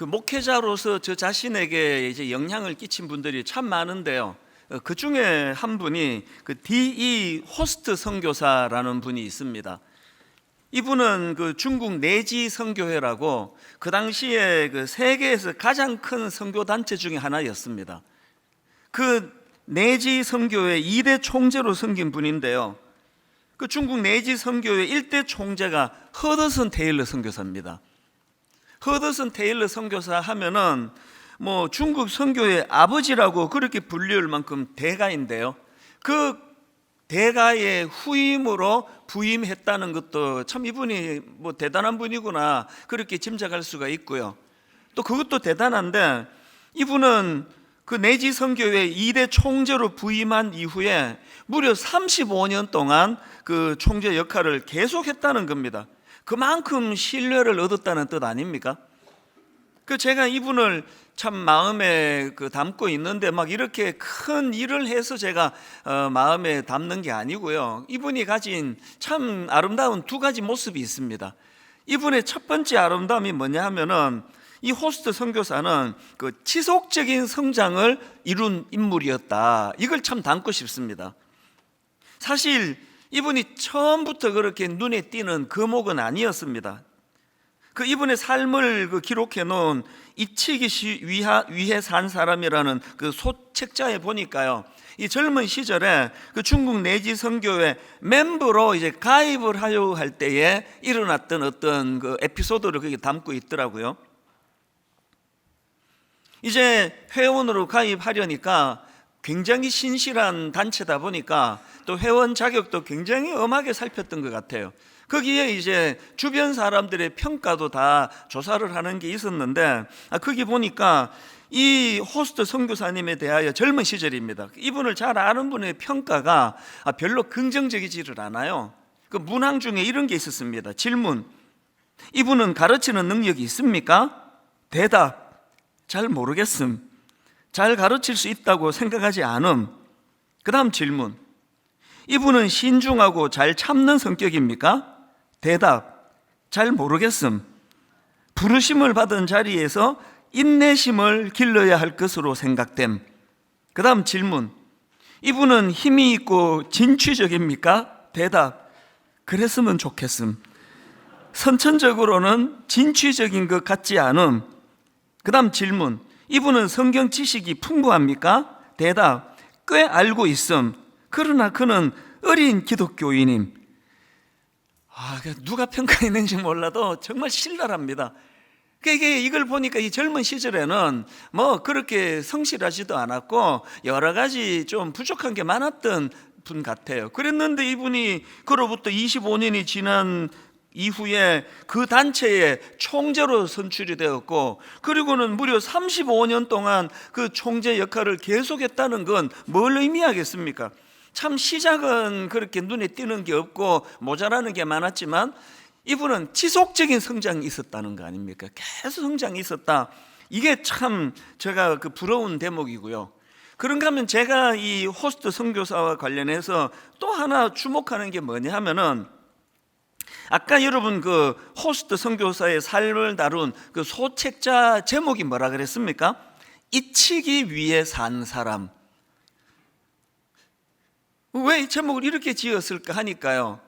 그 목회자로서 저 자신에게 이제 영향을 끼친 분들이 참 많은데요. 그 중에 한 분이 그 D.E. 호스트 선교사라는 분이 있습니다. 이분은 그 중국 내지 선교회라고 그 당시에 그 세계에서 가장 큰 선교 단체 중에 하나였습니다. 그 내지 선교회 2대 총재로 섬긴 분인데요. 그 중국 내지 선교회 1대 총재가 허더슨 테일러 선교사입니다. 허더슨 테일러 선교사 하면은 뭐 중국 선교의 아버지라고 그렇게 불릴 만큼 대가인데요. 그 대가의 후임으로 부임했다는 것도 참 이분이 뭐 대단한 분이구나 그렇게 짐작할 수가 있고요. 또 그것도 대단한데 이분은 그 내지 선교회 2대 총재로 부임한 이후에 무려 35년 동안 그 총재 역할을 계속했다는 겁니다. 그만큼 신뢰를 얻었다는 뜻 아닙니까? 그 제가 이분을 참 마음에 담고 있는데 막 이렇게 큰 일을 해서 제가 마음에 담는 게 아니고요. 이분이 가진 참 아름다운 두 가지 모습이 있습니다. 이분의 첫 번째 아름다움이 뭐냐 하면은 이 호스트 선교사는 그 지속적인 성장을 이룬 인물이었다. 이걸 참 담고 싶습니다. 사실 이분이 처음부터 그렇게 눈에 띄는 거목은 아니었습니다. 그 이분의 삶을 기록해 놓은 이치기 위해 산 사람이라는 그 소책자에 보니까요, 이 젊은 시절에 그 중국 내지 선교회 멤버로 이제 가입을 하려고 할 때에 일어났던 어떤 그 에피소드를 거기 담고 있더라고요. 이제 회원으로 가입하려니까 굉장히 신실한 단체다 보니까 또 회원 자격도 굉장히 엄하게 살폈던 것 같아요. 거기에 이제 주변 사람들의 평가도 다 조사를 하는 게 있었는데 거기 보니까 이 호스트 선교사님에 대하여 젊은 시절입니다. 이분을 잘 아는 분의 평가가 별로 긍정적이지를 않아요. 그 문항 중에 이런 게 있었습니다. 질문: 이분은 가르치는 능력이 있습니까? 대답: 잘 모르겠음. 잘 가르칠 수 있다고 생각하지 않음. 그 다음 질문: 이분은 신중하고 잘 참는 성격입니까? 대답: 잘 모르겠음. 부르심을 받은 자리에서 인내심을 길러야 할 것으로 생각됨. 그 다음 질문: 이분은 힘이 있고 진취적입니까? 대답: 그랬으면 좋겠음. 선천적으로는 진취적인 것 같지 않음. 그 다음 질문: 이분은 성경 지식이 풍부합니까? 대답: 꽤 알고 있음. 그러나 그는 어린 기독교인임. 누가 평가했는지 몰라도 정말 신랄합니다. 이걸 보니까 이 젊은 시절에는 뭐 그렇게 성실하지도 않았고 여러 가지 좀 부족한 게 많았던 분 같아요. 그랬는데 이분이 그로부터 25년이 지난 이후에 그 단체의 총재로 선출이 되었고, 그리고는 무려 35년 동안 그 총재 역할을 계속했다는 건 뭘 의미하겠습니까? 참 시작은 그렇게 눈에 띄는 게 없고 모자라는 게 많았지만 이분은 지속적인 성장이 있었다는 거 아닙니까? 계속 성장이 있었다. 이게 참 제가 부러운 대목이고요. 그런가 하면 제가 이 호스트 선교사와 관련해서 또 하나 주목하는 게 뭐냐 하면은, 아까 여러분 그 호스트 선교사의 삶을 다룬 그 소책자 제목이 뭐라 그랬습니까? 잊히기 위해 산 사람. 왜 이 제목을 이렇게 지었을까 하니까요,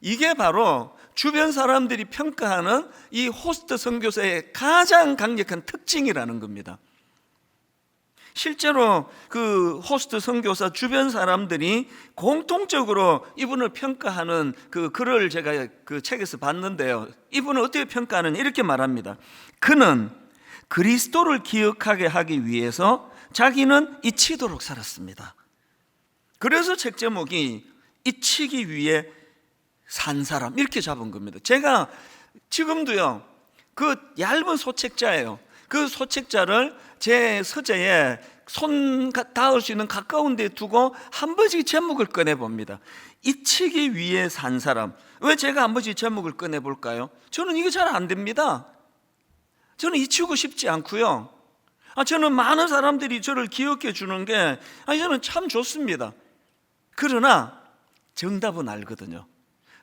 이게 바로 주변 사람들이 평가하는 이 호스트 선교사의 가장 강력한 특징이라는 겁니다. 실제로 그 호스트 선교사 주변 사람들이 공통적으로 이분을 평가하는 그 글을 제가 그 책에서 봤는데요, 이분은 어떻게 평가하느냐 이렇게 말합니다. 그는 그리스도를 기억하게 하기 위해서 자기는 잊히도록 살았습니다. 그래서 책 제목이 잊히기 위해 산 사람 이렇게 잡은 겁니다. 제가 지금도요, 그 얇은 소책자예요. 그 소책자를 제 서재에 손 닿을 수 있는 가까운 데 두고 한 번씩 제목을 꺼내봅니다. 잊히기 위해 산 사람. 왜 제가 한 번씩 제목을 꺼내볼까요? 저는 이게 잘 안 됩니다. 저는 잊히고 싶지 않고요. 저는 많은 사람들이 저를 기억해 주는 게 저는 참 좋습니다. 그러나 정답은 알거든요.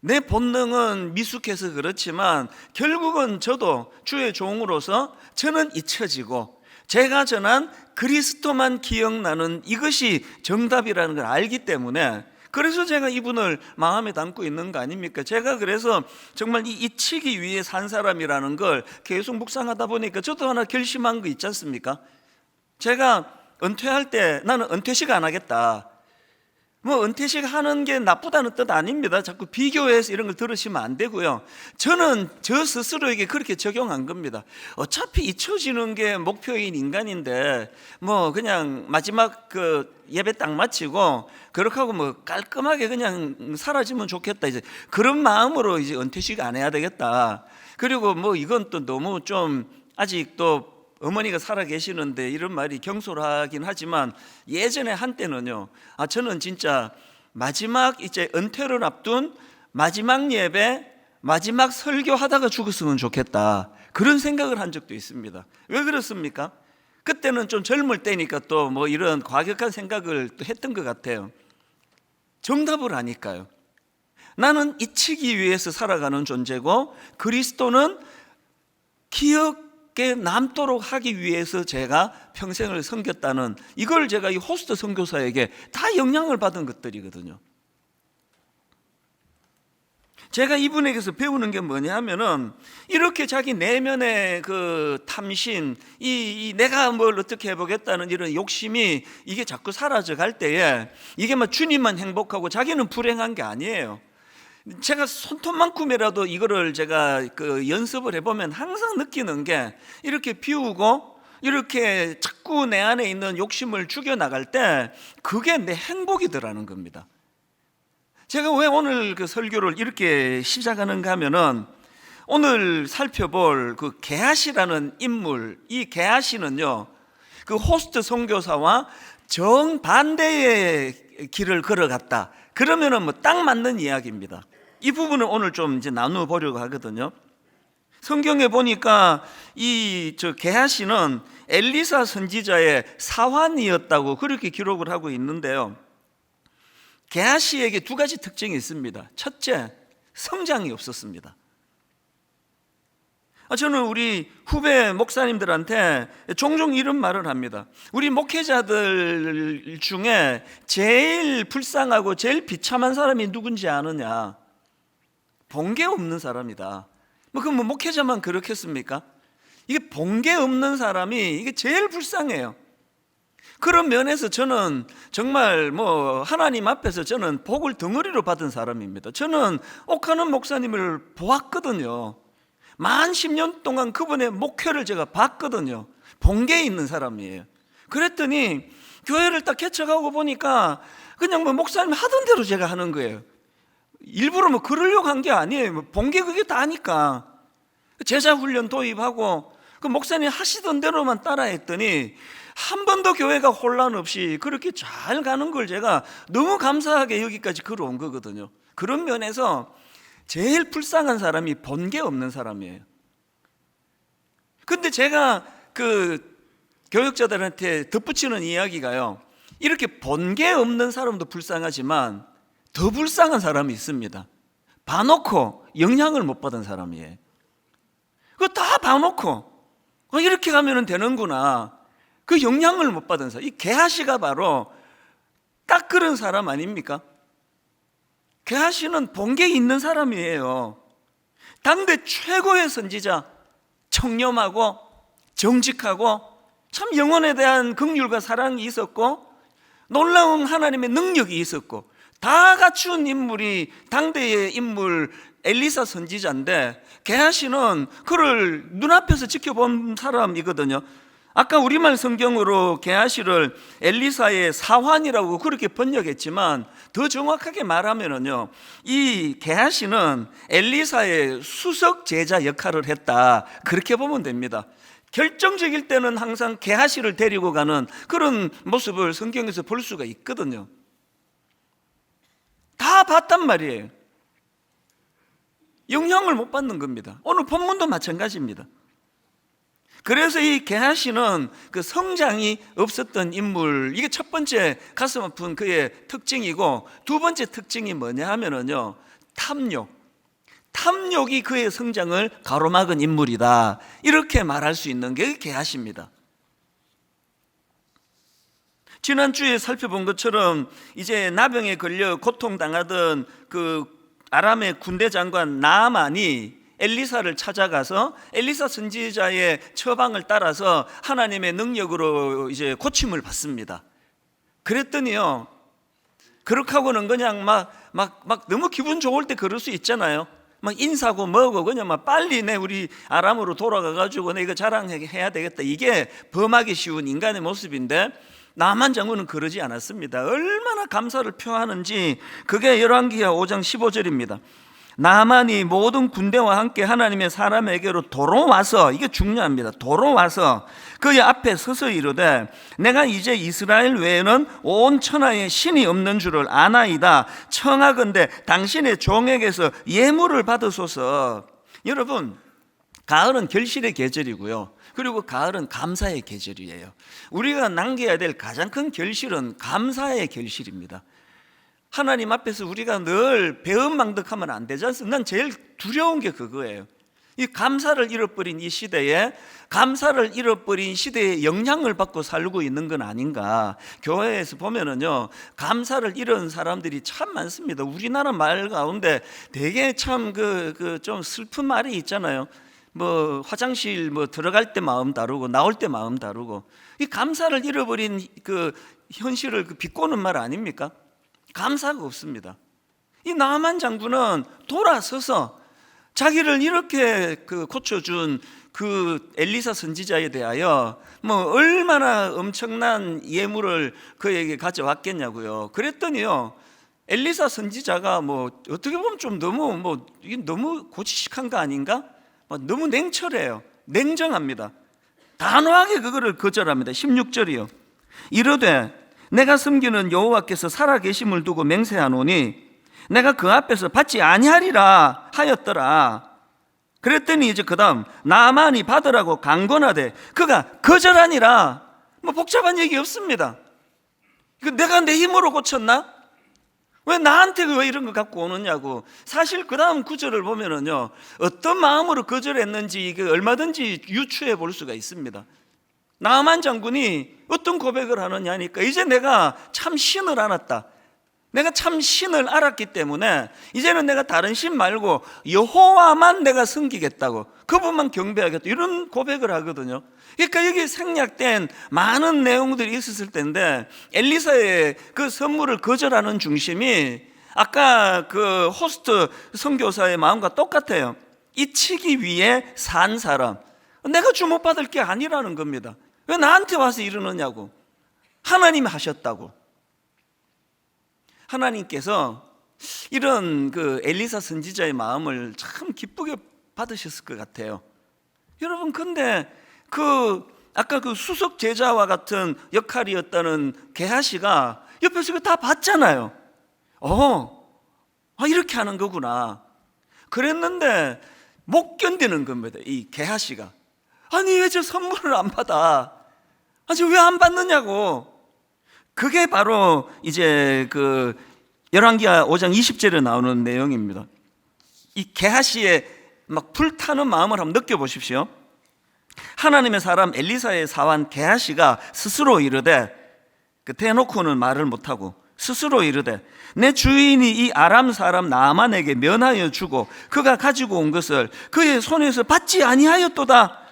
내 본능은 미숙해서 그렇지만 결국은 저도 주의 종으로서 저는 잊혀지고 제가 전한 그리스도만 기억나는 이것이 정답이라는 걸 알기 때문에, 그래서 제가 이분을 마음에 담고 있는 거 아닙니까? 제가 그래서 정말 이 잊히기 위해 산 사람이라는 걸 계속 묵상하다 보니까 저도 하나 결심한 거 있지 않습니까? 제가 은퇴할 때 나는 은퇴식 안 하겠다. 뭐 은퇴식 하는 게 나쁘다는 뜻 아닙니다. 자꾸 비교해서 이런 걸 들으시면 안 되고요. 저는 저 스스로에게 그렇게 적용한 겁니다. 어차피 잊혀지는 게 목표인 인간인데 뭐 그냥 마지막 그 예배 딱 마치고 그렇게 하고 뭐 깔끔하게 그냥 사라지면 좋겠다, 이제 그런 마음으로 이제 은퇴식 안 해야 되겠다. 그리고 뭐 이건 또 너무 좀 아직도 어머니가 살아 계시는데 이런 말이 경솔하긴 하지만 예전에 한때는요, 저는 진짜 마지막 이제 은퇴를 앞둔 마지막 예배, 마지막 설교하다가 죽었으면 좋겠다, 그런 생각을 한 적도 있습니다. 왜 그렇습니까? 그때는 좀 젊을 때니까 또 뭐 이런 과격한 생각을 또 했던 것 같아요. 정답을 아니까요. 나는 잊히기 위해서 살아가는 존재고 그리스도는 기억에 남도록 하기 위해서 제가 평생을 섬겼다는, 이걸 제가 이 호스트 선교사에게 다 영향을 받은 것들이거든요. 제가 이분에게서 배우는 게 뭐냐 하면은, 이렇게 자기 내면의 그 탐심, 이 내가 뭘 어떻게 해보겠다는 이런 욕심이 이게 자꾸 사라져 갈 때에 이게 막 주님만 행복하고 자기는 불행한 게 아니에요. 제가 손톱만큼이라도 이거를 제가 그 연습을 해보면 항상 느끼는 게, 이렇게 비우고 이렇게 자꾸 내 안에 있는 욕심을 죽여나갈 때 그게 내 행복이더라는 겁니다. 제가 왜 오늘 그 설교를 이렇게 시작하는가 하면은, 오늘 살펴볼 그 게하시라는 인물, 이 게하시는요 그 호스트 선교사와 정반대의 길을 걸어갔다. 그러면은 뭐 딱 맞는 이야기입니다. 이 부분을 오늘 좀 이제 나누어 보려고 하거든요. 성경에 보니까 이 게하시는 엘리사 선지자의 사환이었다고 그렇게 기록을 하고 있는데요. 게하시에게 두 가지 특징이 있습니다. 첫째, 성장이 없었습니다. 저는 우리 후배 목사님들한테 종종 이런 말을 합니다. 우리 목회자들 중에 제일 불쌍하고 제일 비참한 사람이 누군지 아느냐? 본게 없는 사람이다. 그럼 뭐 목회자만 그렇겠습니까? 이게 본게 없는 사람이 이게 제일 불쌍해요. 그런 면에서 저는 정말 뭐 하나님 앞에서 저는 복을 덩어리로 받은 사람입니다. 저는 옥하는 목사님을 보았거든요. 만 10년 동안 그분의 목회를 제가 봤거든요. 본계에 있는 사람이에요. 그랬더니 교회를 딱 개척하고 보니까 그냥 뭐 목사님 하던 대로 제가 하는 거예요. 일부러 뭐 그러려고 한 게 아니에요. 본계 그게 다니까. 제자 훈련 도입하고 그 목사님 하시던 대로만 따라했더니 한 번도 교회가 혼란 없이 그렇게 잘 가는 걸 제가 너무 감사하게 여기까지 걸어온 거거든요. 그런 면에서 제일 불쌍한 사람이 본게 없는 사람이에요. 근데 제가 그 교육자들한테 덧붙이는 이야기가요, 이렇게 본게 없는 사람도 불쌍하지만 더 불쌍한 사람이 있습니다. 봐놓고 영향을 못 받은 사람이에요. 그거 다 봐놓고 이렇게 가면 되는구나, 그 영향을 못 받은 사람, 이 게하시가 바로 딱 그런 사람 아닙니까? 게하시는 본계에 있는 사람이에요. 당대 최고의 선지자, 청렴하고 정직하고 참 영혼에 대한 긍휼과 사랑이 있었고 놀라운 하나님의 능력이 있었고 다 갖춘 인물이 당대의 인물 엘리사 선지자인데, 게하시는 그를 눈앞에서 지켜본 사람이거든요. 아까 우리말 성경으로 게하시를 엘리사의 사환이라고 그렇게 번역했지만 더 정확하게 말하면은요, 이 게하시는 엘리사의 수석 제자 역할을 했다, 그렇게 보면 됩니다. 결정적일 때는 항상 게하시를 데리고 가는 그런 모습을 성경에서 볼 수가 있거든요. 다 봤단 말이에요. 영향을 못 받는 겁니다. 오늘 본문도 마찬가지입니다. 그래서 이 게하시는 그 성장이 없었던 인물, 이게 첫 번째 가슴 아픈 그의 특징이고, 두 번째 특징이 뭐냐 하면은요, 탐욕이 그의 성장을 가로막은 인물이다, 이렇게 말할 수 있는 게 게하시입니다. 지난주에 살펴본 것처럼 이제 나병에 걸려 고통당하던 그 아람의 군대 장관 나아만이 엘리사를 찾아가서 엘리사 선지자의 처방을 따라서 하나님의 능력으로 이제 고침을 받습니다. 그랬더니요, 그렇게 하고는 그냥 막 너무 기분 좋을 때 그럴 수 있잖아요. 막 인사고 뭐고 그냥 막 빨리 우리 아람으로 돌아가가지고 내 이거 자랑해야 되겠다, 이게 범하기 쉬운 인간의 모습인데 나만 장군은 그러지 않았습니다. 얼마나 감사를 표하는지 그게 열왕기하 5장 15절입니다. 나만이 모든 군대와 함께 하나님의 사람에게로 도로 와서, 이게 중요합니다. 도로 와서 그의 앞에 서서 이르되 내가 이제 이스라엘 외에는 온 천하에 신이 없는 줄을 아나이다. 청하건대 당신의 종에게서 예물을 받으소서. 여러분, 가을은 결실의 계절이고요, 그리고 가을은 감사의 계절이에요. 우리가 남겨야 될 가장 큰 결실은 감사의 결실입니다. 하나님 앞에서 우리가 늘 배은망덕하면 안 되지 않습니까? 난 제일 두려운 게 그거예요. 이 감사를 잃어버린 이 시대에, 감사를 잃어버린 시대에 영향을 받고 살고 있는 건 아닌가. 교회에서 보면은요, 감사를 잃은 사람들이 참 많습니다. 우리나라 말 가운데 되게 참 좀 슬픈 말이 있잖아요. 뭐 화장실 들어갈 때 마음 다르고 나올 때 마음 다르고, 이 감사를 잃어버린 그 현실을 비꼬는 말 아닙니까? 감사가 없습니다. 이 나만 장군은 돌아서서 자기를 이렇게 고쳐준 그 엘리사 선지자에 대하여 얼마나 엄청난 예물을 그에게 가져왔겠냐고요. 그랬더니요, 엘리사 선지자가 어떻게 보면 좀 너무 고지식한 거 아닌가? 너무 냉철해요. 냉정합니다. 단호하게 그거를 거절합니다. 16절이요. 이르되 내가 섬기는 여호와께서 살아계심을 두고 맹세하노니 내가 그 앞에서 받지 아니하리라 하였더라. 그랬더니 이제 그 다음 나아만이 받으라고 강권하되 그가 거절하니라. 복잡한 얘기 없습니다. 내가 내 힘으로 고쳤나? 왜 나한테 왜 이런 거 갖고 오느냐고. 사실 그 다음 구절을 보면은요, 어떤 마음으로 거절했는지 이게 얼마든지 유추해 볼 수가 있습니다. 나아만 장군이 어떤 고백을 하느냐 하니까, 이제 내가 참 신을 알았다. 내가 참 신을 알았기 때문에 이제는 내가 다른 신 말고 여호와만 내가 섬기겠다고, 그분만 경배하겠다, 이런 고백을 하거든요. 그러니까 여기 생략된 많은 내용들이 있었을 텐데 엘리사의 그 선물을 거절하는 중심이 아까 그 호스트 선교사의 마음과 똑같아요. 잊히기 위해 산 사람, 내가 주목받을 게 아니라는 겁니다. 왜 나한테 와서 이러느냐고. 하나님이 하셨다고. 하나님께서 이런 그 엘리사 선지자의 마음을 참 기쁘게 받으셨을 것 같아요. 여러분, 근데 아까 그 수석 제자와 같은 역할이었다는 게하시가 옆에서 이거 다 봤잖아요. 이렇게 하는 거구나. 그랬는데 못 견디는 겁니다. 이 게하시가. 아니, 왜 저 선물을 안 받아? 아니, 왜 안 받느냐고. 그게 바로 이제 그 열왕기하 5장 20절에 나오는 내용입니다. 이 게하시의 막 불타는 마음을 한번 느껴보십시오. 하나님의 사람 엘리사의 사환 게하시가 스스로 이르되, 대놓고는 말을 못하고 스스로 이르되 내 주인이 이 아람 사람 나아만에게 면하여 주고 그가 가지고 온 것을 그의 손에서 받지 아니하였도다.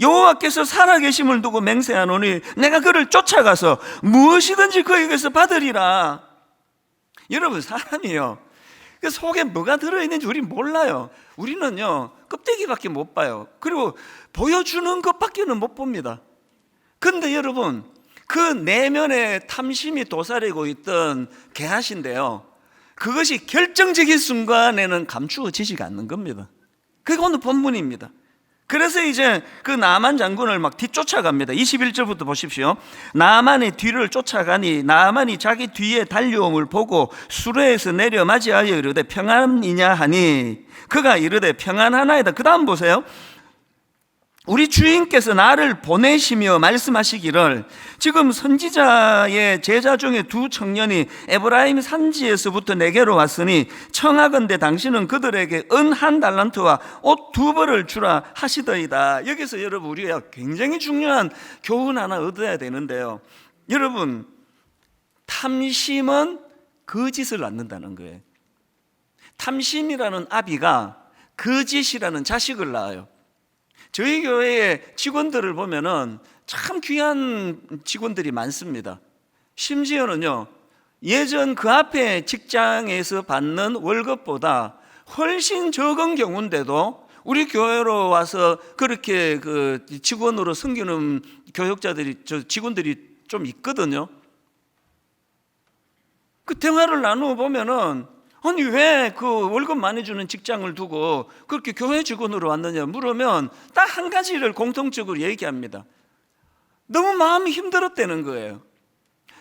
여호와께서 살아계심을 두고 맹세하노니 내가 그를 쫓아가서 무엇이든지 그에게서 받으리라. 여러분, 사람이요, 그 속에 뭐가 들어있는지 우리 몰라요. 우리는요, 껍데기밖에 못 봐요. 그리고 보여주는 것밖에는 못 봅니다. 근데 여러분, 그 내면에 탐심이 도사리고 있던 게하시인데요, 그것이 결정적인 순간에는 감추어지지가 않는 겁니다. 그게 오늘 본문입니다. 그래서 이제 그 나아만 장군을 막 뒤쫓아갑니다. 21절부터 보십시오. 나아만의 뒤를 쫓아가니 나아만이 자기 뒤에 달려옴을 보고 수레에서 내려 맞이하여 이르되 평안이냐 하니 그가 이르되 평안하나이다. 그 다음 보세요. 우리 주인께서 나를 보내시며 말씀하시기를 지금 선지자의 제자 중에 두 청년이 에브라임 산지에서부터 내게로 왔으니 청하건대 당신은 그들에게 은 1달란트와 옷 2벌을 주라 하시더이다. 여기서 여러분 우리가 굉장히 중요한 교훈 하나 얻어야 되는데요. 여러분, 탐심은 거짓을 낳는다는 거예요. 탐심이라는 아비가 거짓이라는 자식을 낳아요. 저희 교회의 직원들을 보면은 참 귀한 직원들이 많습니다. 심지어는요, 예전 그 앞에 직장에서 받는 월급보다 훨씬 적은 경우인데도 우리 교회로 와서 그렇게 그 직원으로 섬기는 직원들이 좀 있거든요. 그 대화를 나누어 보면은 아니 왜 그 월급 많이 주는 직장을 두고 그렇게 교회 직원으로 왔느냐 물으면 딱 한 가지를 공통적으로 얘기합니다. 너무 마음이 힘들었다는 거예요.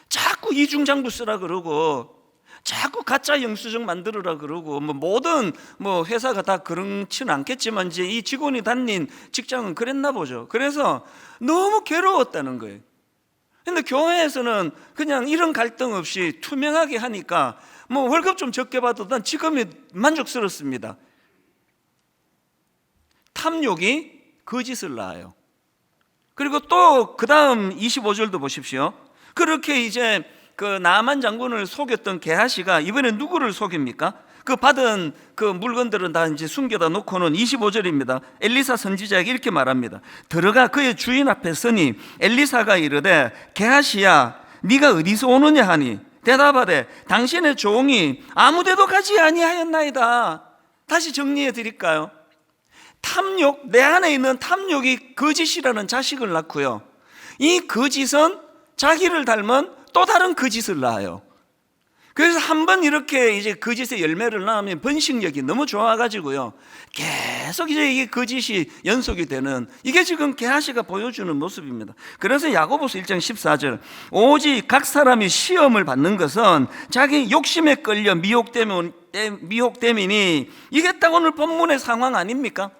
자꾸 이중장부 쓰라 그러고 자꾸 가짜 영수증 만들으라 그러고 모든 회사가 다 그렇지는 않겠지만 이제 이 직원이 다닌 직장은 그랬나 보죠. 그래서 너무 괴로웠다는 거예요. 근데 교회에서는 그냥 이런 갈등 없이 투명하게 하니까 월급 좀 적게 받아도 난 지금이 만족스럽습니다. 탐욕이 거짓을 낳아요. 그리고 또 그 다음 25절도 보십시오. 그렇게 이제 그 나만 장군을 속였던 게하시가 이번에 누구를 속입니까? 그 받은 그 물건들은 다 이제 숨겨다 놓고는 25절입니다. 엘리사 선지자에게 이렇게 말합니다. 들어가 그의 주인 앞에 서니 엘리사가 이르되 게하시야 네가 어디서 오느냐 하니 대답하되 당신의 종이 아무데도 가지 아니하였나이다. 다시 정리해 드릴까요? 탐욕, 내 안에 있는 탐욕이 거짓이라는 자식을 낳고요, 이 거짓은 자기를 닮은 또 다른 거짓을 낳아요. 그래서 한번 이렇게 이제 거짓의 열매를 낳으면 번식력이 너무 좋아가지고요, 계속 이제 이게 거짓이 연속이 되는, 이게 지금 게하시가 보여주는 모습입니다. 그래서 야고보서 1장 14절 오직 각 사람이 시험을 받는 것은 자기 욕심에 끌려 미혹됨이니, 이게 딱 오늘 본문의 상황 아닙니까?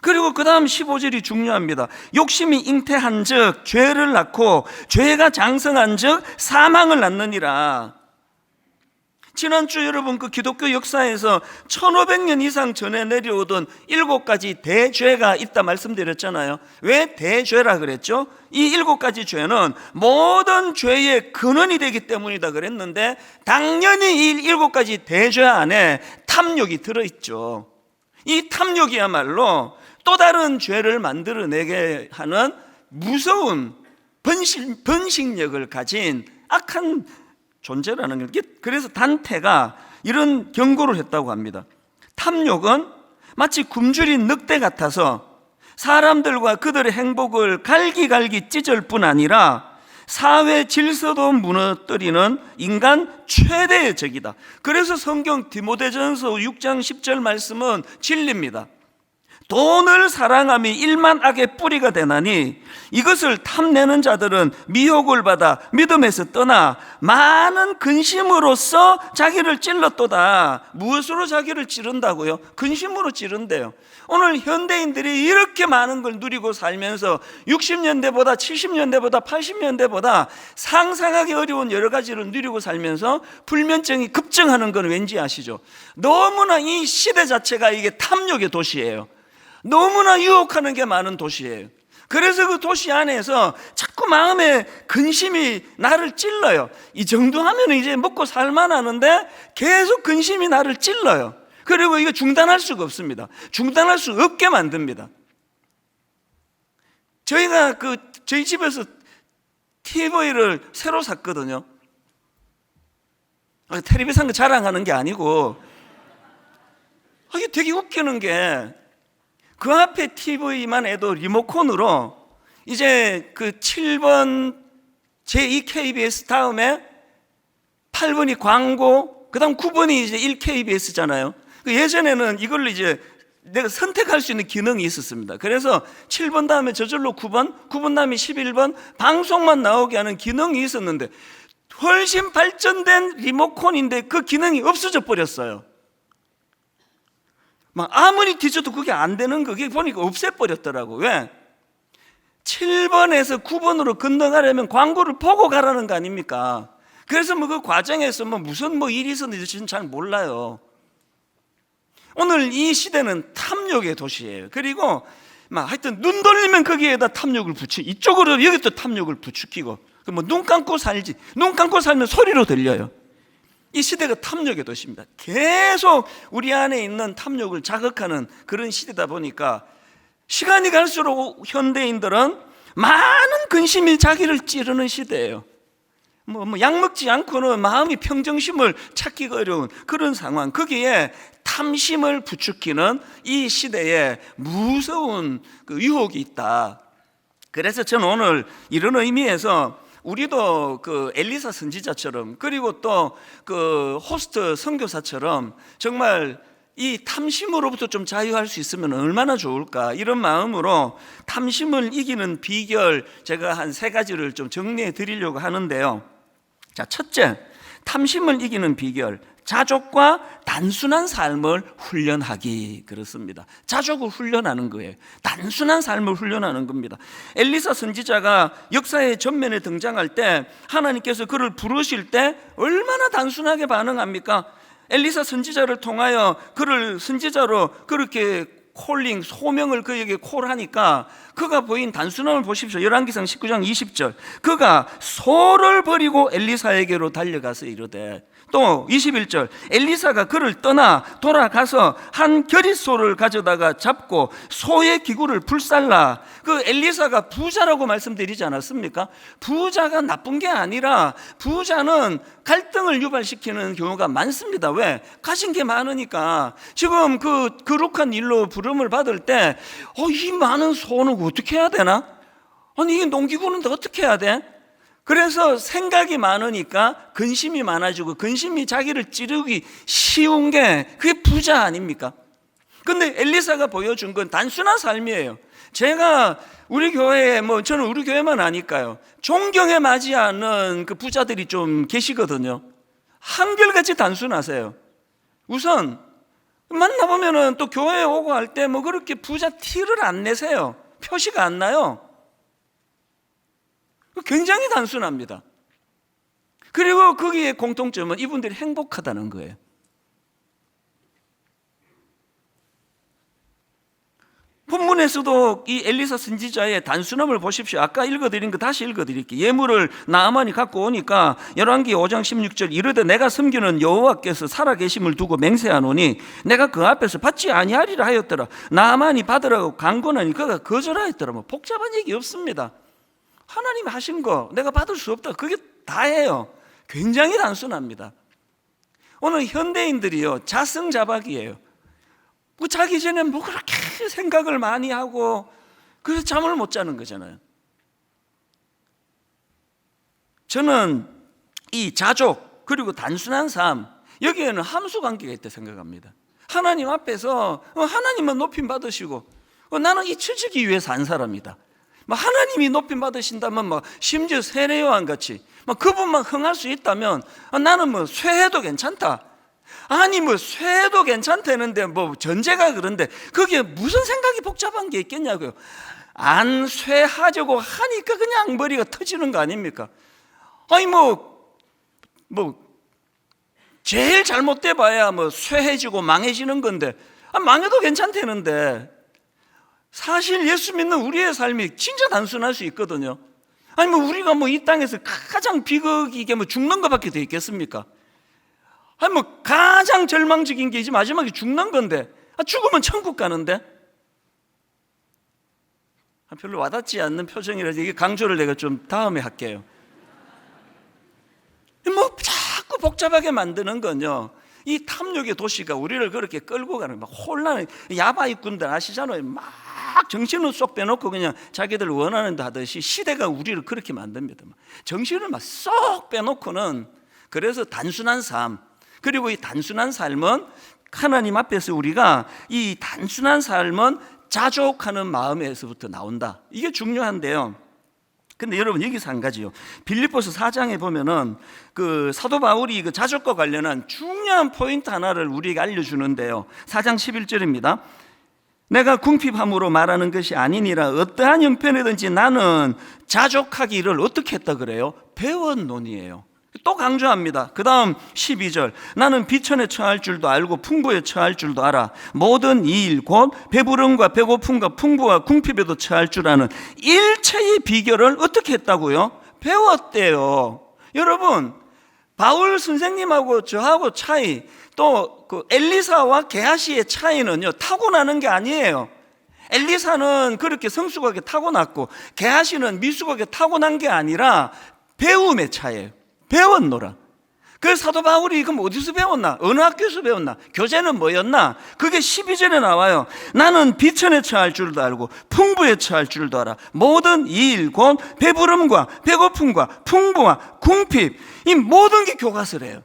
그리고 그 다음 15절이 중요합니다. 욕심이 잉태한 즉 죄를 낳고 죄가 장성한 즉 사망을 낳느니라. 지난주 여러분 그 기독교 역사에서 1500년 이상 전에 내려오던 7가지 대죄가 있다 말씀드렸잖아요. 왜 대죄라 그랬죠? 이 7가지 죄는 모든 죄의 근원이 되기 때문이다 그랬는데, 당연히 이 7가지 대죄 안에 탐욕이 들어있죠. 이 탐욕이야말로 또 다른 죄를 만들어내게 하는 무서운 번식력을 가진 악한 존재라는 거예요. 그래서 단테가 이런 경고를 했다고 합니다. 탐욕은 마치 굶주린 늑대 같아서 사람들과 그들의 행복을 갈기갈기 찢을 뿐 아니라 사회 질서도 무너뜨리는 인간 최대의 적이다. 그래서 성경 디모데전서 6장 10절 말씀은 진리입니다. 돈을 사랑함이 일만 악의 뿌리가 되나니 이것을 탐내는 자들은 미혹을 받아 믿음에서 떠나 많은 근심으로써 자기를 찔렀도다. 무엇으로 자기를 찌른다고요? 근심으로 찌른대요. 오늘 현대인들이 이렇게 많은 걸 누리고 살면서 60년대보다 70년대보다 80년대보다 상상하기 어려운 여러 가지를 누리고 살면서 불면증이 급증하는 건 왠지 아시죠? 너무나 이 시대 자체가 이게 탐욕의 도시예요. 너무나 유혹하는 게 많은 도시예요. 그래서 그 도시 안에서 자꾸 마음에 근심이 나를 찔러요. 이 정도 하면 이제 먹고 살만하는데 계속 근심이 나를 찔러요. 그리고 이거 중단할 수가 없습니다. 중단할 수 없게 만듭니다. 저희가 저희 집에서 TV를 새로 샀거든요. 텔레비 산 거 자랑하는 게 아니고, 이게 되게 웃기는 게, 그 앞에 TV만 해도 리모컨으로 이제 그 7번 제2 KBS 다음에 8번이 광고, 그 다음 9번이 이제 1KBS잖아요. 예전에는 이걸로 이제 내가 선택할 수 있는 기능이 있었습니다. 그래서 7번 다음에 저절로 9번 다음에 11번 방송만 나오게 하는 기능이 있었는데, 훨씬 발전된 리모컨인데 그 기능이 없어져 버렸어요. 막 아무리 뒤져도 그게 안 되는, 그게 보니까 없애버렸더라고. 왜? 7번에서 9번으로 건너가려면 광고를 보고 가라는 거 아닙니까? 그래서 그 과정에서 무슨 일이 있었는지 잘 몰라요. 오늘 이 시대는 탐욕의 도시예요. 그리고 하여튼 눈 돌리면 거기에다 탐욕을 이쪽으로 여기 또 탐욕을 부추기고, 눈 감고 살지, 눈 감고 살면 소리로 들려요. 이 시대가 탐욕의 도시입니다. 계속 우리 안에 있는 탐욕을 자극하는 그런 시대다 보니까 시간이 갈수록 현대인들은 많은 근심이 자기를 찌르는 시대예요. 약 먹지 않고는 마음이 평정심을 찾기가 어려운 그런 상황, 거기에 탐심을 부추기는 이 시대에 무서운 그 유혹이 있다. 그래서 저는 오늘 이런 의미에서 우리도 그 엘리사 선지자처럼, 그리고 또 그 호스트 선교사처럼 정말 이 탐심으로부터 좀 자유할 수 있으면 얼마나 좋을까, 이런 마음으로 탐심을 이기는 비결 제가 한 3가지를 좀 정리해 드리려고 하는데요. 자, 첫째, 탐심을 이기는 비결, 자족과 단순한 삶을 훈련하기. 그렇습니다. 자족을 훈련하는 거예요. 단순한 삶을 훈련하는 겁니다. 엘리사 선지자가 역사의 전면에 등장할 때 하나님께서 그를 부르실 때 얼마나 단순하게 반응합니까? 엘리사 선지자를 통하여 그를 선지자로 그렇게 소명을 그에게 콜하니까 그가 보인 단순함을 보십시오. 열왕기상 19장 20절, 그가 소를 버리고 엘리사에게로 달려가서 이르되, 또 21절, 엘리사가 그를 떠나 돌아가서 한 겨릿소를 가져다가 잡고 소의 기구를 불살라. 그 엘리사가 부자라고 말씀드리지 않았습니까? 부자가 나쁜 게 아니라 부자는 갈등을 유발시키는 경우가 많습니다. 왜? 가진 게 많으니까. 지금 그 거룩한 일로 부름을 받을 때 이 많은 소는 어떻게 해야 되나? 아니 이게 농기구는 어떻게 해야 돼? 그래서 생각이 많으니까 근심이 많아지고, 근심이 자기를 찌르기 쉬운 게 그게 부자 아닙니까? 근데 엘리사가 보여준 건 단순한 삶이에요. 제가 우리 교회에, 저는 우리 교회만 아니까요, 존경에 맞지 않는 그 부자들이 좀 계시거든요. 한결같이 단순하세요. 우선 만나보면은 또 교회에 오고 할 때 그렇게 부자 티를 안 내세요. 표시가 안 나요. 굉장히 단순합니다. 그리고 거기에 공통점은 이분들이 행복하다는 거예요. 본문에서도 이 엘리사 선지자의 단순함을 보십시오. 아까 읽어드린 거 다시 읽어드릴게요. 예물을 나아만이 갖고 오니까 열왕기 5장 16절, 이르되 내가 섬기는 여호와께서 살아계심을 두고 맹세하노니 내가 그 앞에서 받지 아니하리라 하였더라. 나아만이 받으라고 강권하니 그가 거절하였더라. 복잡한 얘기 없습니다. 하나님이 하신 거 내가 받을 수 없다, 그게 다예요. 굉장히 단순합니다. 오늘 현대인들이요, 자승자박이에요. 자기 전에 그렇게 생각을 많이 하고 그래서 잠을 못 자는 거잖아요. 저는 이 자족 그리고 단순한 삶, 여기에는 함수 관계가 있다고 생각합니다. 하나님 앞에서 하나님만 높임 받으시고, 나는 잊혀지기 위해 산 사람이다. 하나님이 높임 받으신다면 심지어 세례요한 같이 그분만 흥할 수 있다면 나는 쇠해도 괜찮다. 아니 쇠해도 괜찮다는데 전제가 그런데 거기에 무슨 생각이 복잡한 게 있겠냐고요. 안 쇠하려고 하니까 그냥 머리가 터지는 거 아닙니까? 아니 제일 잘못돼 봐야 쇠해지고 망해지는 건데, 망해도 괜찮다는데, 사실 예수 믿는 우리의 삶이 진짜 단순할 수 있거든요. 아니 우리가 이 땅에서 가장 비극이게 죽는 것밖에 더 있겠습니까? 아니 가장 절망적인 게 이제 마지막에 죽는 건데, 죽으면 천국 가는데, 별로 와닿지 않는 표정이라서 이게 강조를 내가 좀 다음에 할게요. 자꾸 복잡하게 만드는 건요, 이 탐욕의 도시가 우리를 그렇게 끌고 가는, 혼란, 야바이꾼들 아시잖아요. 막 정신을 쏙 빼놓고 그냥 자기들 원하는 데 하듯이 시대가 우리를 그렇게 만듭니다. 정신을 쏙 빼놓고는, 그래서 단순한 삶, 그리고 이 단순한 삶은 하나님 앞에서 우리가 이 단순한 삶은 자족하는 마음에서부터 나온다. 이게 중요한데요. 근데 여러분 여기서 한 가지요. 빌립보서 4장에 보면은 그 사도 바울이 그 자족과 관련한 중요한 포인트 하나를 우리에게 알려주는데요. 4장 11절입니다. 내가 궁핍함으로 말하는 것이 아니니라. 어떠한 형편이든지 나는 자족하기를 어떻게 했다 그래요? 배웠노니에요. 또 강조합니다. 그 다음 12절, 나는 비천에 처할 줄도 알고 풍부에 처할 줄도 알아. 모든 이 일 곧 배부름과 배고픔과 풍부와 궁핍에도 처할 줄 아는 일체의 비결을 어떻게 했다고요? 배웠대요. 여러분, 바울 선생님하고 저하고 차이, 또 그 엘리사와 게하시의 차이는요, 타고나는 게 아니에요. 엘리사는 그렇게 성숙하게 타고났고 게하시는 미숙하게 타고난 게 아니라 배움의 차이예요. 배웠노라. 그 사도 바울이 그럼 어디서 배웠나? 어느 학교에서 배웠나? 교재는 뭐였나? 그게 12절에 나와요. 나는 비천에 처할 줄도 알고 풍부에 처할 줄도 알아. 모든 이 일 곧 배부름과 배고픔과 풍부와 궁핍, 이 모든 게 교과서래요.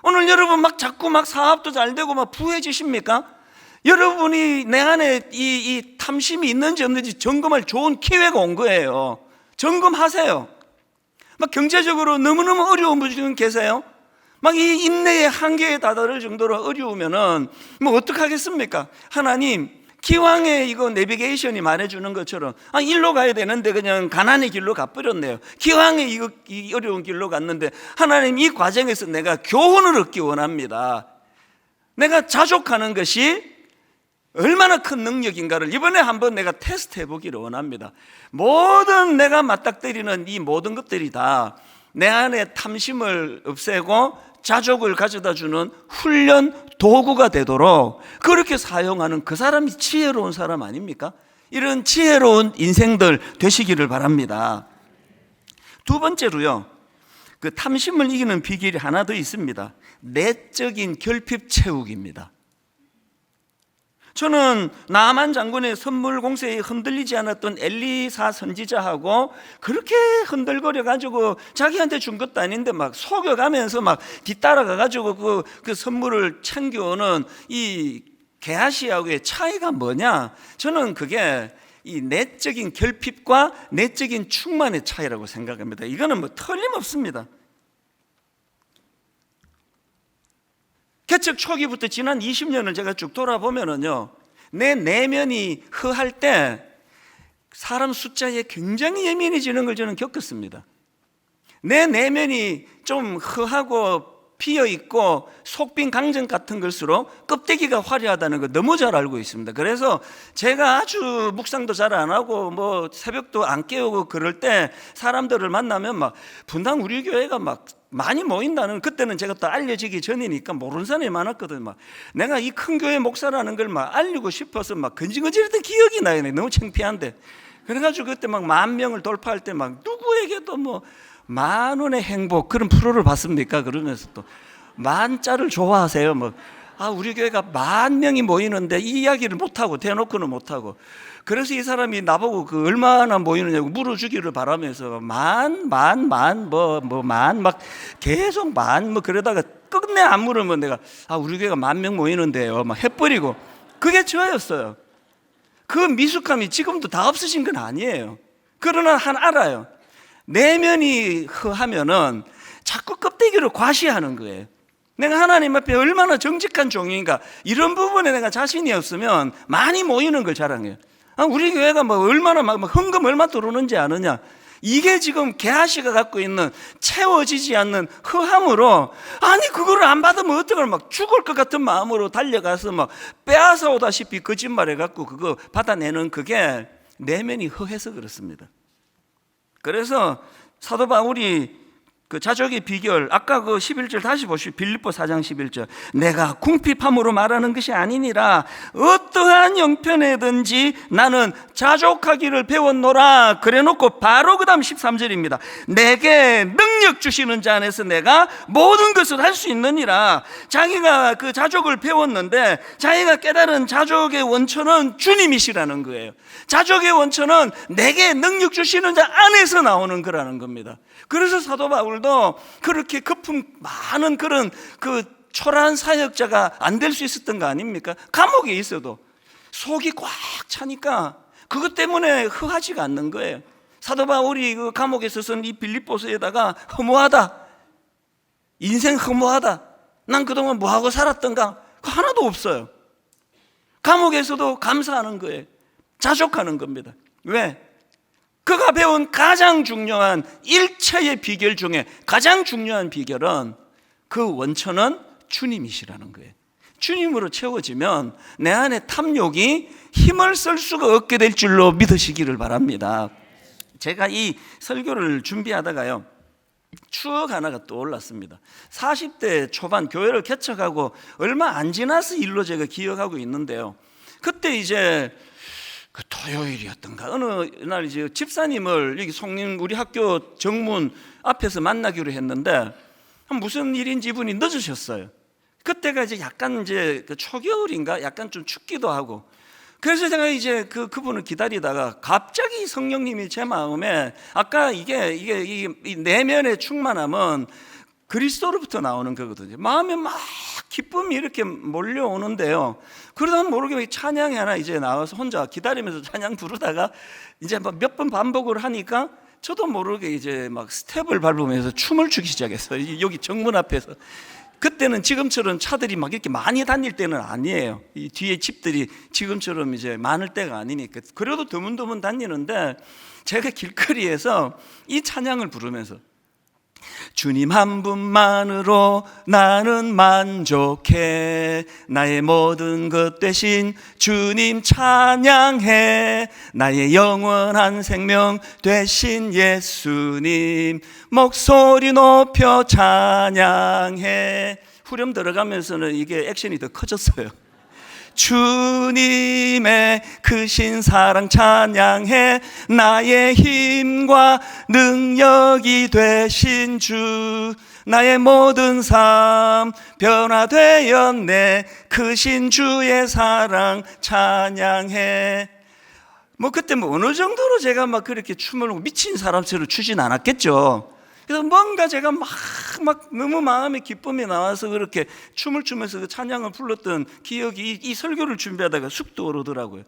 오늘 여러분 자꾸 사업도 잘 되고 부해지십니까? 여러분이 내 안에 이 탐심이 있는지 없는지 점검할 좋은 기회가 온 거예요. 점검하세요. 경제적으로 너무너무 어려운 분이 계세요? 이 인내의 한계에 다다를 정도로 어려우면은 어떡하겠습니까? 하나님, 기왕에 이거 내비게이션이 말해주는 것처럼 일로 가야 되는데 그냥 가난의 길로 가버렸네요. 기왕에 이 어려운 길로 갔는데 하나님, 이 과정에서 내가 교훈을 얻기 원합니다. 내가 자족하는 것이 얼마나 큰 능력인가를 이번에 한번 내가 테스트해 보기를 원합니다. 모든 내가 맞닥뜨리는 이 모든 것들이 다 내 안에 탐심을 없애고 자족을 가져다 주는 훈련 도구가 되도록 그렇게 사용하는 그 사람이 지혜로운 사람 아닙니까? 이런 지혜로운 인생들 되시기를 바랍니다. 두 번째로요, 그 탐심을 이기는 비결이 하나 더 있습니다. 내적인 결핍 채우기입니다. 저는 나만 장군의 선물 공세에 흔들리지 않았던 엘리사 선지자하고 그렇게 흔들거려가지고 자기한테 준 것도 아닌데 속여가면서 뒤따라가가지고 그 선물을 챙겨오는 이 게하시하고의 차이가 뭐냐? 저는 그게 이 내적인 결핍과 내적인 충만의 차이라고 생각합니다. 이거는 틀림없습니다. 개척 초기부터 지난 20년을 제가 쭉 돌아보면은요, 내 내면이 허할 때 사람 숫자에 굉장히 예민해지는 걸 저는 겪었습니다. 내 내면이 좀 허하고 피어있고 속빈 강정 같은 걸수록 껍데기가 화려하다는 거 너무 잘 알고 있습니다. 그래서 제가 아주 묵상도 잘 안 하고 새벽도 안 깨우고 그럴 때 사람들을 만나면 분당 우리 교회가 많이 모인다는, 그때는 제가 또 알려지기 전이니까 모르는 사람이 많았거든요. 내가 이 큰 교회 목사라는 걸 알리고 싶어서 근질근질했던 기억이 나요. 너무 창피한데. 그래가지고 그때 10,000명을 돌파할 때 누구에게도 10,000원의 행복 그런 프로를 봤습니까? 그러면서 또 10,000자를 좋아하세요. 우리 교회가 10,000명이 모이는데 이 이야기를 못하고 대놓고는 못하고, 그래서 이 사람이 나보고 얼마나 모이느냐고 물어주기를 바라면서 계속 그러다가 끝내 안 물으면 내가 우리 교회가 10,000명 모이는데요 해버리고, 그게 저였어요. 그 미숙함이 지금도 다 없으신 건 아니에요. 그러나 알아요. 내면이 허하면은 자꾸 껍데기를 과시하는 거예요. 내가 하나님 앞에 얼마나 정직한 종인가, 이런 부분에 내가 자신이 없으면 많이 모이는 걸 자랑해요. 우리 교회가 얼마나 헌금 얼마 들어오는지 아느냐, 이게 지금 게하시가 갖고 있는 채워지지 않는 허함으로, 그거를 안 받으면 어떡할, 죽을 것 같은 마음으로 달려가서 빼앗아 오다시피 거짓말해 갖고 그거 받아내는, 그게 내면이 허해서 그렇습니다. 그래서 사도 바울이 그 자족의 비결, 아까 11절 다시 보시오. 빌립보 4장 11절. 내가 궁핍함으로 말하는 것이 아니니라. 어떠한 형편에든지 나는 자족하기를 배웠노라. 그래놓고 바로 그 다음 13절입니다. 내게 능력 주시는 자 안에서 내가 모든 것을 할 수 있느니라. 자기가 그 자족을 배웠는데 자기가 깨달은 자족의 원천은 주님이시라는 거예요. 자족의 원천은 내게 능력 주시는 자 안에서 나오는 거라는 겁니다. 그래서 사도 바울도 그렇게 거품 많은 그런 초라한 사역자가 안 될 수 있었던 거 아닙니까? 감옥에 있어도 속이 꽉 차니까 그것 때문에 허하지가 않는 거예요. 사도 바울이 감옥에 있어서는 이 빌립보서에다가 허무하다, 인생 허무하다, 난 그동안 뭐하고 살았던가, 하나도 없어요. 감옥에서도 감사하는 거예요. 자족하는 겁니다. 왜? 그가 배운 가장 중요한 일체의 비결 중에 가장 중요한 비결은 그 원천은 주님이시라는 거예요. 주님으로 채워지면 내 안에 탐욕이 힘을 쓸 수가 없게 될 줄로 믿으시기를 바랍니다. 제가 이 설교를 준비하다가요, 추억 하나가 떠올랐습니다. 40대 초반 교회를 개척하고 얼마 안 지나서 일로 제가 기억하고 있는데요, 그때 이제 그 토요일이었던가 어느 날 이제 집사님을 여기 송림 우리 학교 정문 앞에서 만나기로 했는데 무슨 일인지 이분이 늦으셨어요. 그때가 이제 약간 이제 그 초겨울인가 약간 좀 춥기도 하고, 그래서 제가 이제 그분을 기다리다가 갑자기 성령님이 제 마음에, 아까 이게 이 내면의 충만함은 그리스도로부터 나오는 거거든요. 마음에 막 기쁨이 이렇게 몰려오는데요, 그러다 모르게 찬양이 하나 이제 나와서 혼자 기다리면서 찬양 부르다가 이제 몇 번 반복을 하니까 저도 모르게 이제 막 스텝을 밟으면서 춤을 추기 시작했어요. 여기 정문 앞에서. 그때는 지금처럼 차들이 막 이렇게 많이 다닐 때는 아니에요. 이 뒤에 집들이 지금처럼 이제 많을 때가 아니니까. 그래도 드문드문 다니는데 제가 길거리에서 이 찬양을 부르면서 주님 한 분만으로 나는 만족해, 나의 모든 것 되신 주님 찬양해, 나의 영원한 생명 되신 예수님 목소리 높여 찬양해. 후렴 들어가면서는 이게 액션이 더 커졌어요. 주님의 크신 사랑 찬양해, 나의 힘과 능력이 되신 주, 나의 모든 삶 변화되었네, 크신 주의 사랑 찬양해. 그때 어느 정도로 제가 막 그렇게 춤을 미친 사람처럼 추진 않았겠죠. 그래서 뭔가 제가 막 너무 마음에 기쁨이 나와서 그렇게 춤을 추면서 그 찬양을 불렀던 기억이 이 설교를 준비하다가 쑥 떠오르더라고요.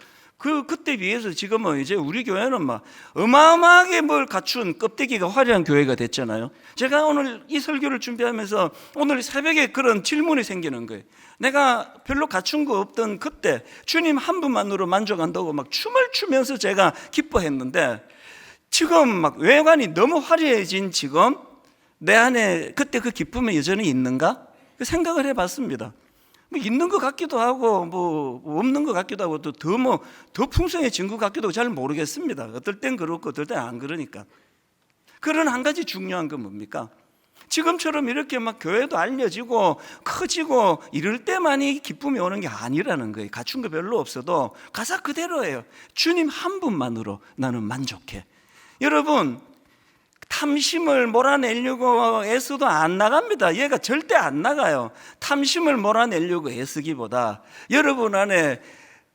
그때 비해서 지금은 이제 우리 교회는 막 어마어마하게 뭘 갖춘 껍데기가 화려한 교회가 됐잖아요. 제가 오늘 이 설교를 준비하면서 오늘 새벽에 그런 질문이 생기는 거예요. 내가 별로 갖춘 거 없던 그때 주님 한 분만으로 만족한다고 막 춤을 추면서 제가 기뻐했는데, 지금 막 외관이 너무 화려해진 지금 내 안에 그때 그 기쁨이 여전히 있는가? 그 생각을 해봤습니다. 있는 것 같기도 하고 없는 것 같기도 하고 또 더 풍성해진 것 같기도 하고 잘 모르겠습니다. 어떨 땐 그렇고 어떨 땐 안 그러니까. 그런 한 가지 중요한 건 뭡니까? 지금처럼 이렇게 막 교회도 알려지고 커지고 이럴 때만이 기쁨이 오는 게 아니라는 거예요. 갖춘 거 별로 없어도 가사 그대로예요. 주님 한 분만으로 나는 만족해. 여러분, 탐심을 몰아내려고 애써도 안 나갑니다. 얘가 절대 안 나가요. 탐심을 몰아내려고 애쓰기보다 여러분 안에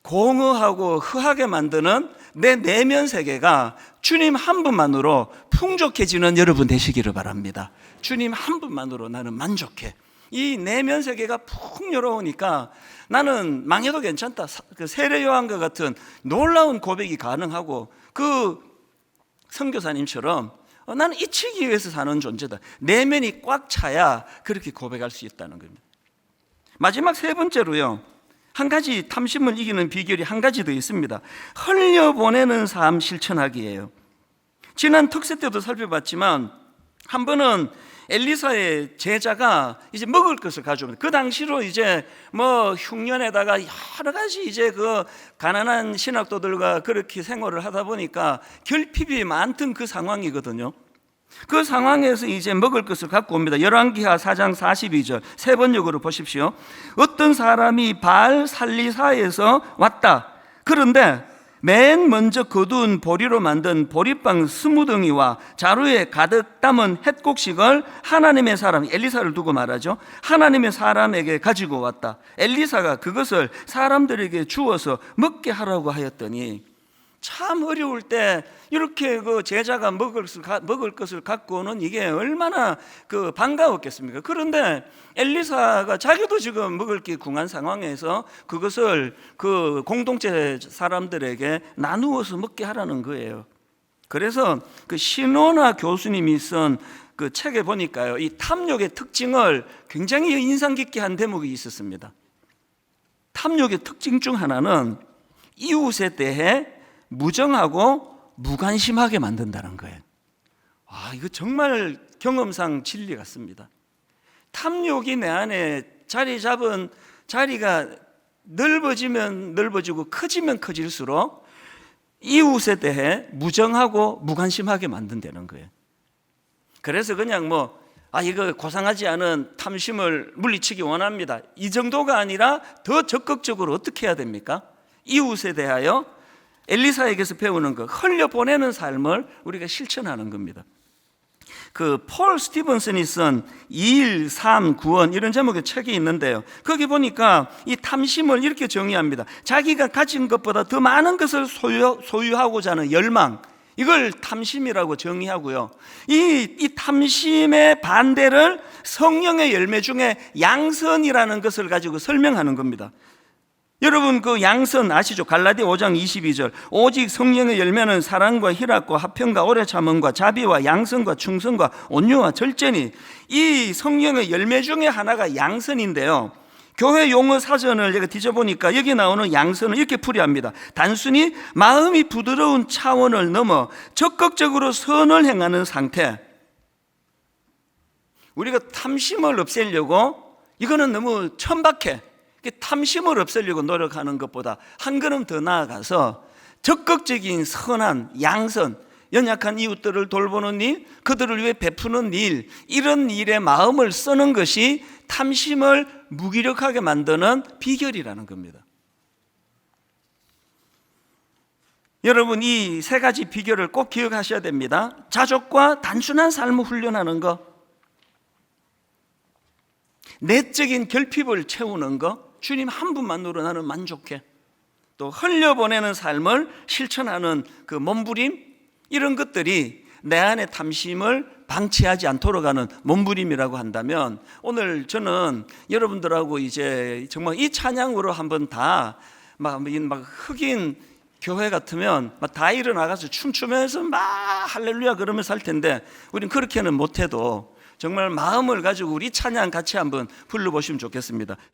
공허하고 허하게 만드는 내 내면 세계가 주님 한 분만으로 풍족해지는 여러분 되시기를 바랍니다. 주님 한 분만으로 나는 만족해. 이 내면 세계가 푹 열어오니까 나는 망해도 괜찮다. 그 세례 요한과 같은 놀라운 고백이 가능하고, 그 선교사님처럼 나는 잊히기 위해서 사는 존재다. 내면이 꽉 차야 그렇게 고백할 수 있다는 겁니다. 마지막 세 번째로요, 한 가지 탐심을 이기는 비결이 한 가지 더 있습니다. 흘려보내는 삶 실천하기예요. 지난 특세 때도 살펴봤지만 한 번은 엘리사의 제자가 이제 먹을 것을 가져옵니다. 그 당시로 이제 흉년에다가 여러 가지 이제 그 가난한 신학도들과 그렇게 생활을 하다 보니까 결핍이 많던 그 상황이거든요. 그 상황에서 이제 먹을 것을 갖고 옵니다. 열왕기하 4장 42절 세 번역으로 보십시오. 어떤 사람이 바알 살리사에서 왔다. 그런데 맨 먼저 거둔 보리로 만든 보리빵 20덩이와 자루에 가득 담은 햇곡식을 하나님의 사람, 엘리사를 두고 말하죠, 하나님의 사람에게 가지고 왔다. 엘리사가 그것을 사람들에게 주어서 먹게 하라고 하였더니, 참 어려울 때 이렇게 그 제자가 먹을 것을 갖고 오는 이게 얼마나 그 반가웠겠습니까? 그런데 엘리사가 자기도 지금 먹을 게 궁한 상황에서 그것을 그 공동체 사람들에게 나누어서 먹게 하라는 거예요. 그래서 그 신호나 교수님이 쓴 그 책에 보니까요, 이 탐욕의 특징을 굉장히 인상 깊게 한 대목이 있었습니다. 탐욕의 특징 중 하나는 이웃에 대해 무정하고 무관심하게 만든다는 거예요. 이거 정말 경험상 진리 같습니다. 탐욕이 내 안에 자리 잡은 자리가 넓어지면 넓어지고 커지면 커질수록 이웃에 대해 무정하고 무관심하게 만든다는 거예요. 그래서 그냥 이거 고상하지 않은 탐심을 물리치기 원합니다, 이 정도가 아니라 더 적극적으로 어떻게 해야 됩니까? 이웃에 대하여 엘리사에게서 배우는 것, 흘려보내는 삶을 우리가 실천하는 겁니다. 폴 스티븐슨이 쓴 2일 3 구원 이런 제목의 책이 있는데요, 거기 보니까 이 탐심을 이렇게 정의합니다. 자기가 가진 것보다 더 많은 것을 소유하고자 하는 열망, 이걸 탐심이라고 정의하고요, 이 탐심의 반대를 성령의 열매 중에 양선이라는 것을 가지고 설명하는 겁니다. 여러분 양선 아시죠? 갈라디아 5장 22절, 오직 성령의 열매는 사랑과 희락과 화평과 오래 참음과 자비와 양선과 충성과 온유와 절제니, 이 성령의 열매 중에 하나가 양선인데요, 교회 용어 사전을 제가 뒤져보니까 여기 나오는 양선은 이렇게 풀이합니다. 단순히 마음이 부드러운 차원을 넘어 적극적으로 선을 행하는 상태. 우리가 탐심을 없애려고, 이거는 너무 천박해, 탐심을 없애려고 노력하는 것보다 한 걸음 더 나아가서 적극적인 선한 양선, 연약한 이웃들을 돌보는 일, 그들을 위해 베푸는 일, 이런 일에 마음을 쓰는 것이 탐심을 무기력하게 만드는 비결이라는 겁니다. 여러분, 이 세 가지 비결을 꼭 기억하셔야 됩니다. 자족과 단순한 삶을 훈련하는 것, 내적인 결핍을 채우는 것, 주님 한 분만으로 나는 만족해, 또 흘려보내는 삶을 실천하는 그 몸부림, 이런 것들이 내 안의 탐심을 방치하지 않도록 하는 몸부림이라고 한다면, 오늘 저는 여러분들하고 이제 정말 이 찬양으로 한번 다 막 흑인 교회 같으면 막 다 일어나가서 춤추면서 막 할렐루야 그러면서 할 텐데, 우린 그렇게는 못해도 정말 마음을 가지고 우리 찬양 같이 한번 불러보시면 좋겠습니다.